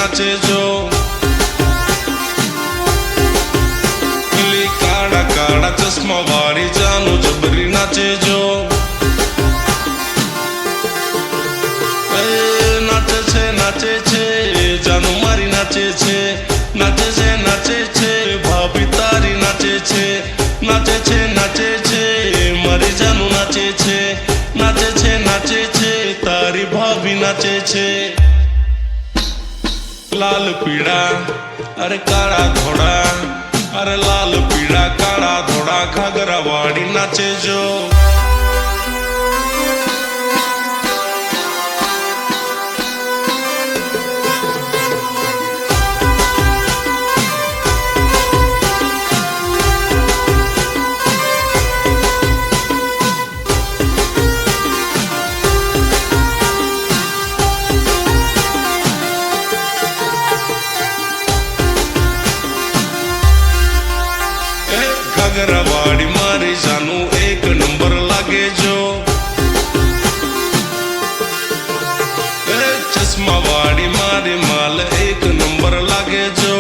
नाचे जो काड़ा काड़ा चश्मा वाली जानू जबरी नाचे जो नाचे छे जानू मारी नाचे छे भाभी तारी नाचे छे मारी जानू नाचे छे तारी भाभी नाचे छे लाल पीड़ा अरे काड़ा धोड़ा अरे लाल पीड़ा काड़ा धोड़ा घाघरा वाड़ी नाचे जो घाघरावाड़ी मारी जानू एक नंबर लागे जो चश्मा वाड़ी मारे माल एक नंबर लागे जो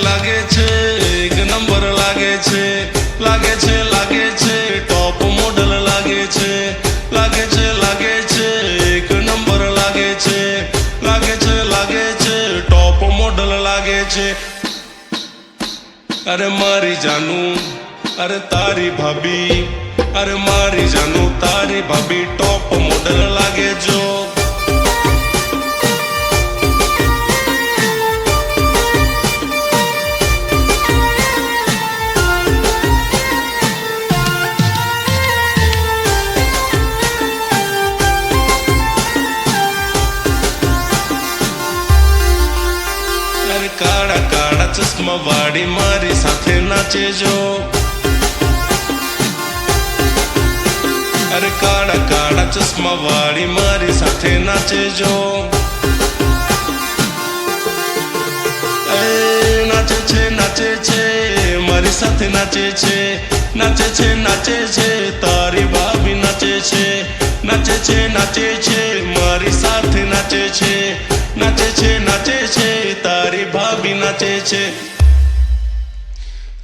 लागे छे एक नंबर लागे छे टॉप मॉडल लागे छे एक नंबर लागे छे टॉप मॉडल लागे छे अरे मारी जानू अरे तारी भाभी अरे मारी जानू तारी भाभी टॉप मॉडल लागे जो काड़ा काड़ा चश्मा वाड़ी मारी साथे नाचे जो अरे काड़ा काड़ा चश्मा वाड़ी मारी साथे नाचे जो नाचे छे मारी साथे नाचे छे तारी भाभी नाचे छे मारी साथे नाचे छे तारी भाभी नाचे छे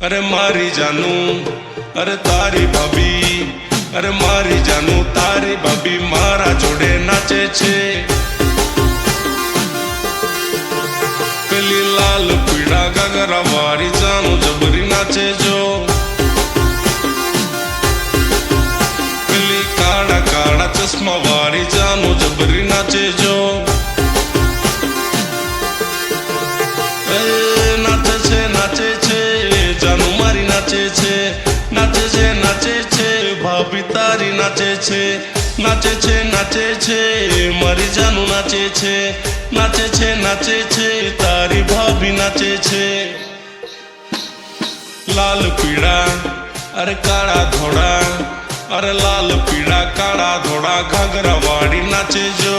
अरे मारी जानू अरे तारी भाभी अरे मारी जानू तारी भाभी मारा जोड़े नाचे छे पेली लाल पीड़ा घाघरा वाली जानू जबरी नाचे जो पेली काड़ा काड़ा चश्मा वाली जानू जबरी नाचे जो नाचे छे जानू मारी नाचे छे भाभी तारी नाचे छे मारी जानू नाचे छे तारी भाभी नाचे छे लाल पीड़ा अरे काड़ा धोड़ा अरे लाल पीड़ा काड़ा धोड़ा घाघरा वाड़ी नाचे जो